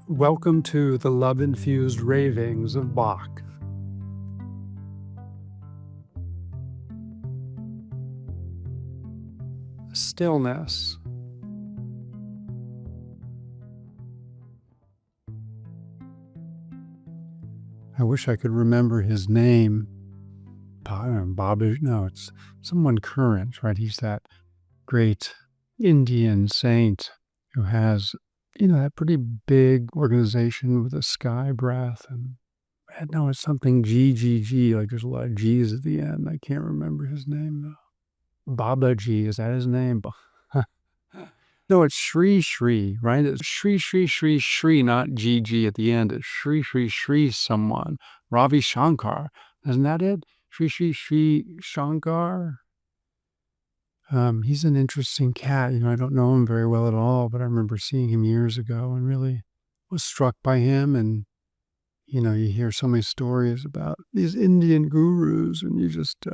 Welcome to the love-infused ravings of Bach. Stillness. I wish I could remember his name. No, it's someone current, right? He's that great Indian saint who has, that pretty big organization with a sky breath. And no, it's something GGG, like there's a lot of G's at the end. I can't remember his name though. Babaji, is that his name? No, it's Sri Sri, right? It's Sri Sri Sri Sri, not GG at the end. It's Sri Sri Sri someone. Ravi Shankar. Isn't that it? Sri Sri Sri Shankar? He's an interesting cat. I don't know him very well at all, but I remember seeing him years ago and really was struck by him. And, you hear so many stories about these Indian gurus and you just,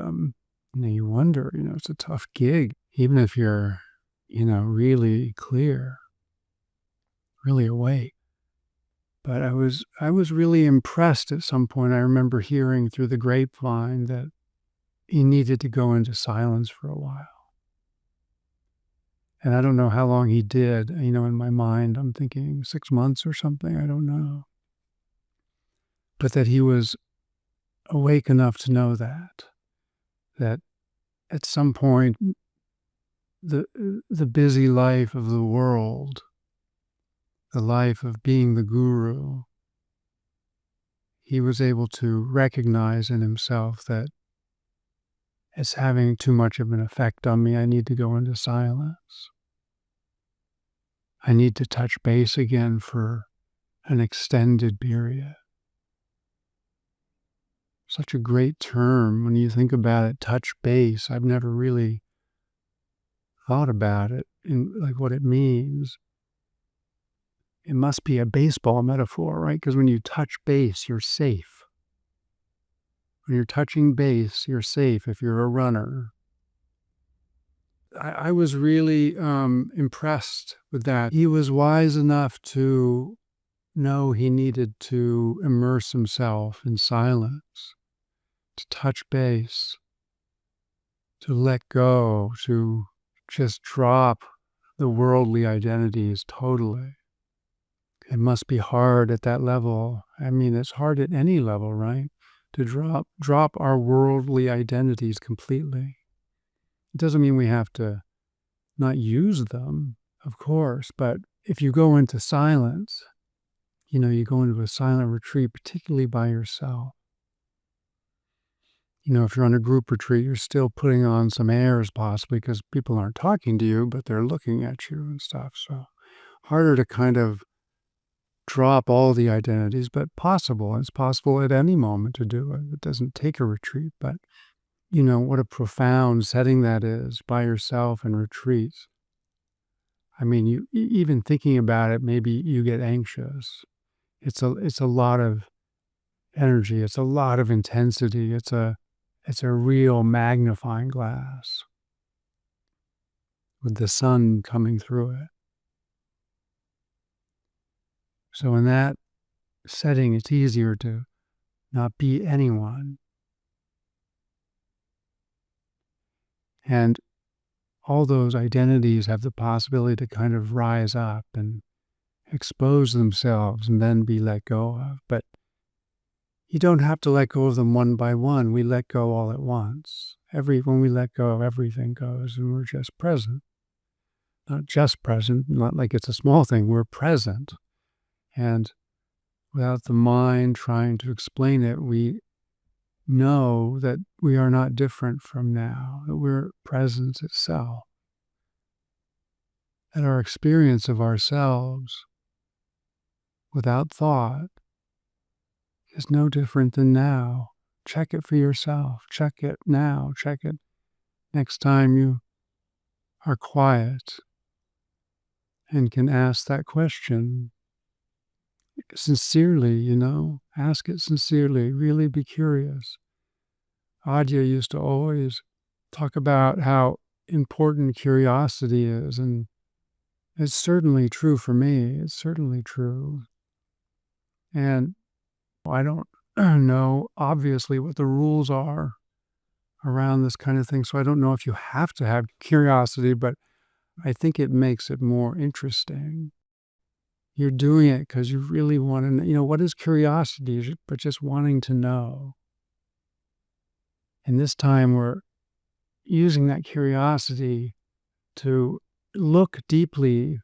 you wonder, it's a tough gig, even if you're, really clear, really awake. But I was really impressed at some point. I remember hearing through the grapevine that he needed to go into silence for a while. And I don't know how long he did. In my mind, I'm thinking 6 months or something. I don't know. But that he was awake enough to know that at some point, the busy life of the world, the life of being the guru, he was able to recognize in himself that it's having too much of an effect on me. I need to go into silence. I need to touch base again for an extended period. Such a great term when you think about it, touch base. I've never really thought about it in like what it means. It must be a baseball metaphor, right? Because when you touch base, you're safe. When you're touching base, you're safe if you're a runner. I was really impressed with that. He was wise enough to know he needed to immerse himself in silence, to touch base, to let go, to just drop the worldly identities totally. It must be hard at that level. I mean, it's hard at any level, right? To drop our worldly identities completely. It doesn't mean we have to not use them, of course, but if you go into silence, you go into a silent retreat, particularly by yourself. If you're on a group retreat, you're still putting on some airs possibly because people aren't talking to you, but they're looking at you and stuff. So harder to kind of drop all the identities, but possible. It's possible at any moment to do it. It doesn't take a retreat, but what a profound setting that is by yourself in retreats. I mean, you even thinking about it, maybe you get anxious. It's a lot of energy. It's a lot of intensity. It's a real magnifying glass with the sun coming through it. So in that setting, it's easier to not be anyone. And all those identities have the possibility to kind of rise up and expose themselves and then be let go of. But you don't have to let go of them one by one. We let go all at once. When we let go, everything goes and we're just present. Not just present, not like it's a small thing, we're present. And without the mind trying to explain it, we know that we are not different from now, that we're presence itself. That our experience of ourselves without thought is no different than now. Check it for yourself. Check it now. Check it next time you are quiet and can ask that question sincerely, ask it sincerely, really be curious. Adya used to always talk about how important curiosity is, and it's certainly true for me. It's certainly true. And I don't know, obviously, what the rules are around this kind of thing. So I don't know if you have to have curiosity, but I think it makes it more interesting. You're doing it because you really want to know, what is curiosity? But just wanting to know. And this time we're using that curiosity to look deeply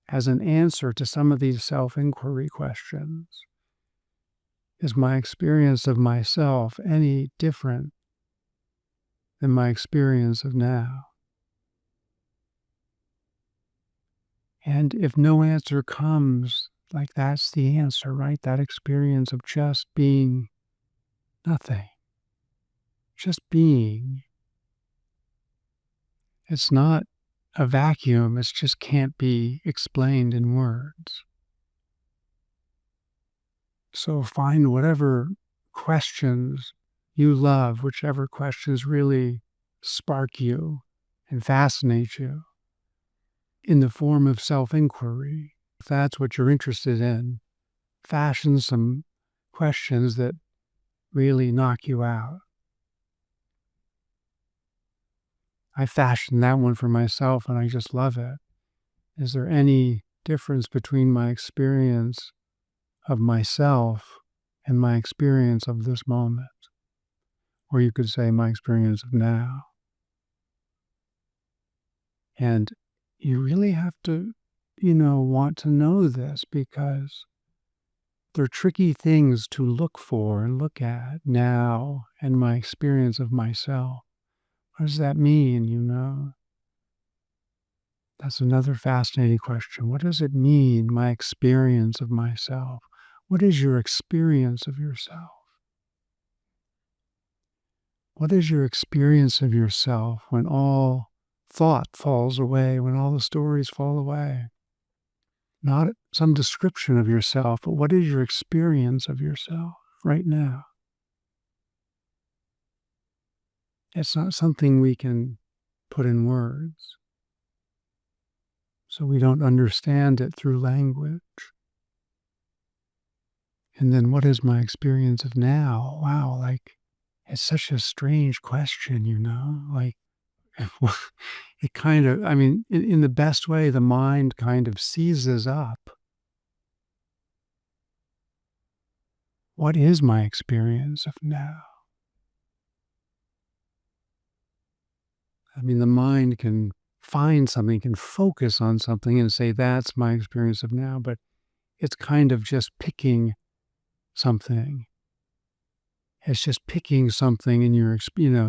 as an answer to some of these self inquiry questions. Is my experience of myself any different than my experience of now? And if no answer comes, like that's the answer, right? That experience of just being nothing, just being. It's not a vacuum, it just can't be explained in words. So find whatever questions you love, whichever questions really spark you and fascinate you in the form of self inquiry. If that's what you're interested in, fashion some questions that really knock you out. I fashioned that one for myself and I just love it. Is there any difference between my experience of myself and my experience of this moment? Or you could say my experience of now. And you really have to, want to know this because they're tricky things to look for and look at now and my experience of myself. What does that mean, That's another fascinating question. What does it mean, my experience of myself? What is your experience of yourself? What is your experience of yourself when all thought falls away, when all the stories fall away? Not some description of yourself, but what is your experience of yourself right now? It's not something we can put in words, so we don't understand it through language. And then what is my experience of now? Wow, like it's such a strange question, Like it kind of, in the best way, the mind kind of seizes up. What is my experience of now? The mind can find something, can focus on something and say, that's my experience of now, but it's kind of just picking something. It's just picking something in your,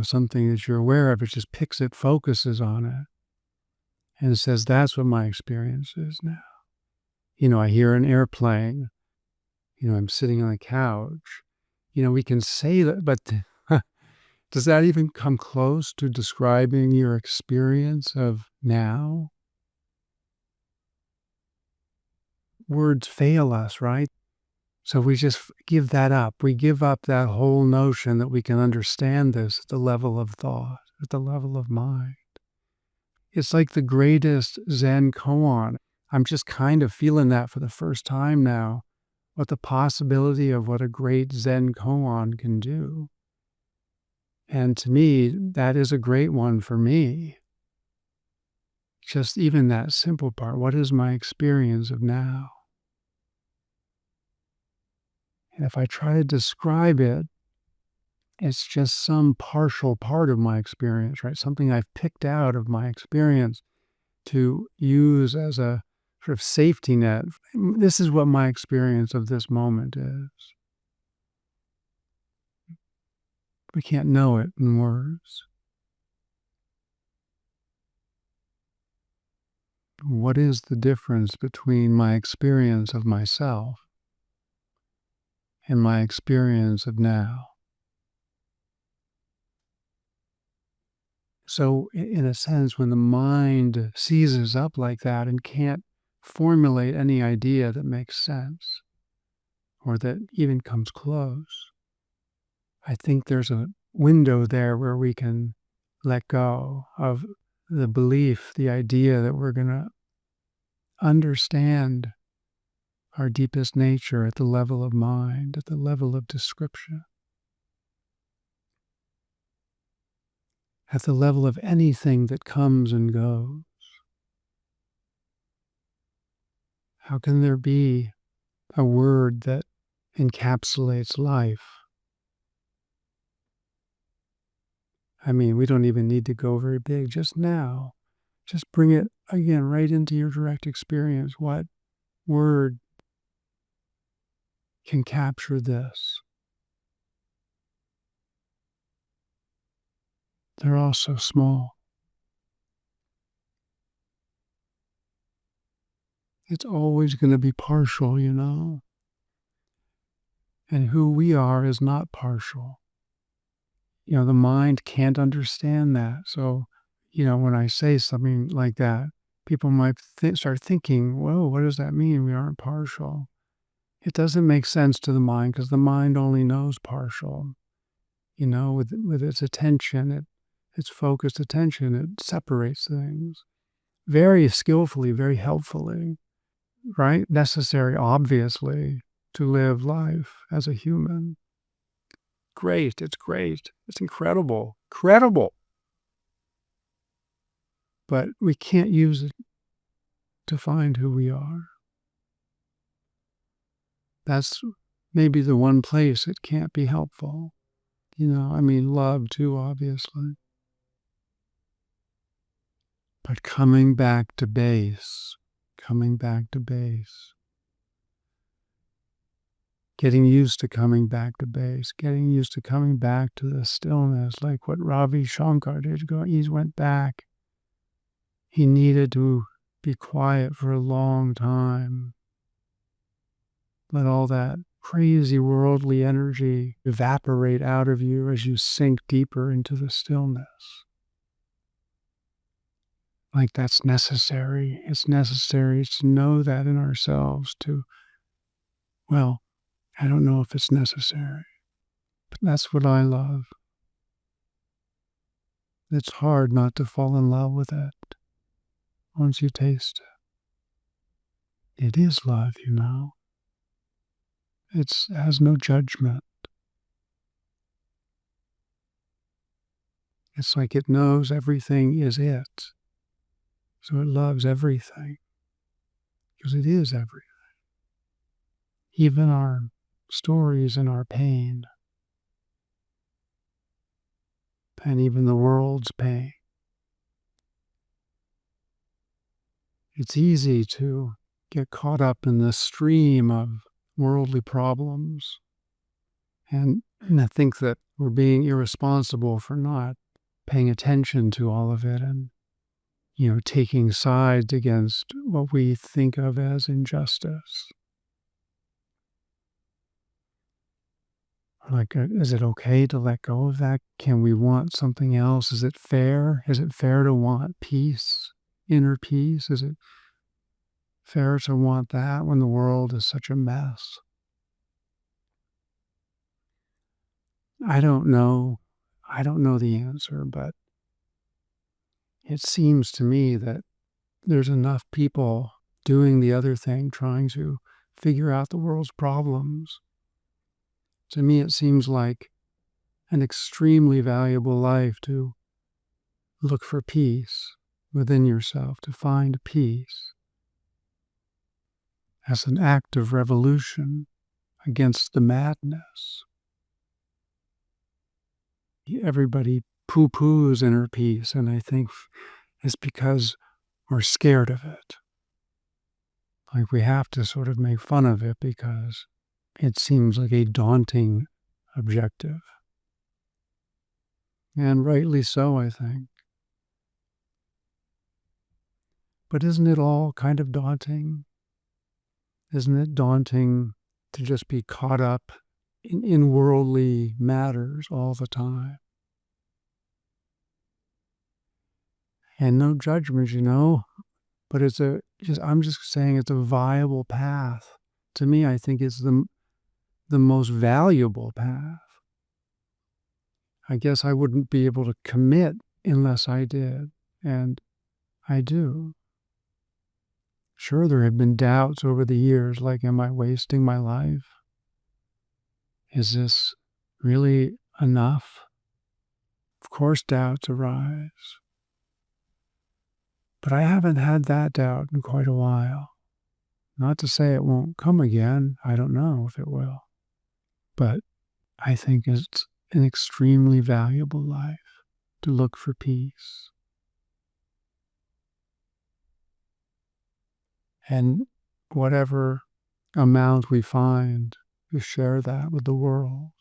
something that you're aware of. It just picks it, focuses on it, and says, that's what my experience is now. I hear an airplane, I'm sitting on a couch. We can say that, but does that even come close to describing your experience of now? Words fail us, right? So we just give that up. We give up that whole notion that we can understand this at the level of thought, at the level of mind. It's like the greatest Zen koan. I'm just kind of feeling that for the first time now, what the possibility of what a great Zen koan can do. And to me, that is a great one for me. Just even that simple part. What is my experience of now? And if I try to describe it, it's just some partial part of my experience, right? Something I've picked out of my experience to use as a sort of safety net. This is what my experience of this moment is. We can't know it in words. What is the difference between my experience of myself and my experience of now? So, in a sense, when the mind seizes up like that and can't formulate any idea that makes sense or that even comes close, I think there's a window there where we can let go of the belief, the idea that we're going to understand our deepest nature at the level of mind, at the level of description, at the level of anything that comes and goes. How can there be a word that encapsulates life? I mean, we don't even need to go very big. Just now, just bring it again right into your direct experience. What word can capture this? They're all so small. It's always going to be partial, and who we are is not partial. The mind can't understand that. So, when I say something like that, people might start thinking, whoa, what does that mean? We aren't partial. It doesn't make sense to the mind because the mind only knows partial. With its attention, its focused attention, it separates things very skillfully, very helpfully, right? Necessary, obviously, to live life as a human. Great. It's great. It's incredible. Incredible. But we can't use it to find who we are. That's maybe the one place it can't be helpful. Love too, obviously. But coming back to base, getting used to coming back to base, getting used to coming back to the stillness, like what Ravi Shankar did. He went back. He needed to be quiet for a long time. Let all that crazy worldly energy evaporate out of you as you sink deeper into the stillness. Like that's necessary. It's necessary to know that in ourselves well, I don't know if it's necessary, but that's what I love. It's hard not to fall in love with it once you taste it. It is love, It has no judgment. It's like it knows everything is it. So it loves everything because it is everything. Even our stories and our pain, and even the world's pain. It's easy to get caught up in the stream of worldly problems and I think that we're being irresponsible for not paying attention to all of it and, taking sides against what we think of as injustice. Like, is it okay to let go of that? Can we want something else? Is it fair? Is it fair to want peace, inner peace? Is it fair to want that when the world is such a mess? I don't know. I don't know the answer, but it seems to me that there's enough people doing the other thing, trying to figure out the world's problems. To me, it seems like an extremely valuable life to look for peace within yourself, to find peace as an act of revolution against the madness. Everybody poo-poos inner peace, and I think it's because we're scared of it. Like we have to sort of make fun of it because it seems like a daunting objective. And rightly so, I think. But isn't it all kind of daunting? Isn't it daunting to just be caught up in worldly matters all the time? And no judgment, but I'm just saying it's a viable path. To me, I think it's the most valuable path. I guess I wouldn't be able to commit unless I did, and I do. Sure, there have been doubts over the years, like, am I wasting my life? Is this really enough? Of course, doubts arise, but I haven't had that doubt in quite a while. Not to say it won't come again. I don't know if it will, but I think it's an extremely valuable life to look for peace. And whatever amount we find, to share that with the world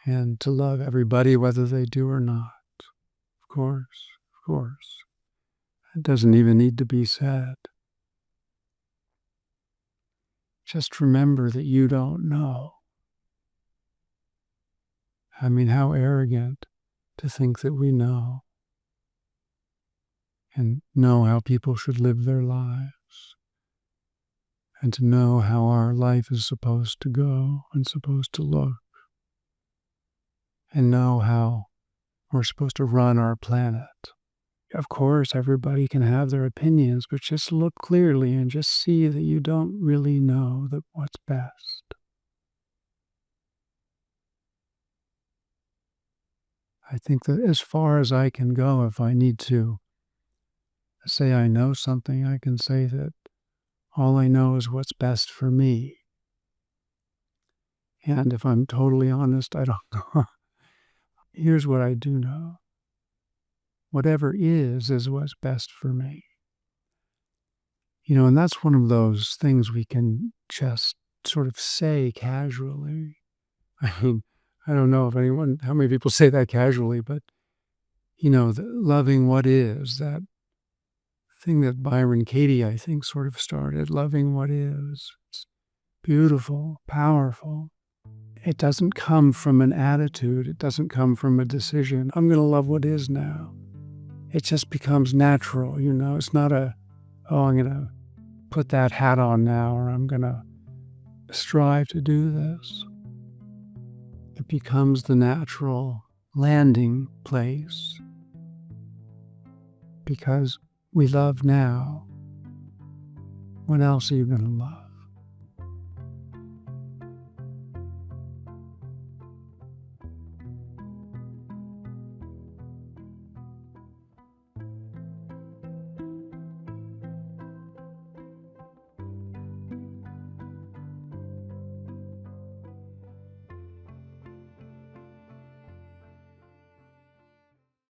and to love everybody, whether they do or not. Of course, of course. It doesn't even need to be said. Just remember that you don't know. I mean, how arrogant to think that we know and know how people should live their lives and to know how our life is supposed to go and supposed to look and know how we're supposed to run our planet. Of course, everybody can have their opinions, but just look clearly and just see that you don't really know that what's best. I think that as far as I can go, if I need to say I know something, I can say that all I know is what's best for me. And if I'm totally honest, I don't know. Here's what I do know. Whatever is what's best for me. And that's one of those things we can just sort of say casually. I mean, I don't know how many people say that casually, but, loving what is, that thing that Byron Katie, I think, sort of started, loving what is. It's beautiful, powerful. It doesn't come from an attitude. It doesn't come from a decision. I'm going to love what is now. It just becomes natural, It's not I'm going to put that hat on now, or I'm going to strive to do this. It becomes the natural landing place because we love now. What else are you going to love?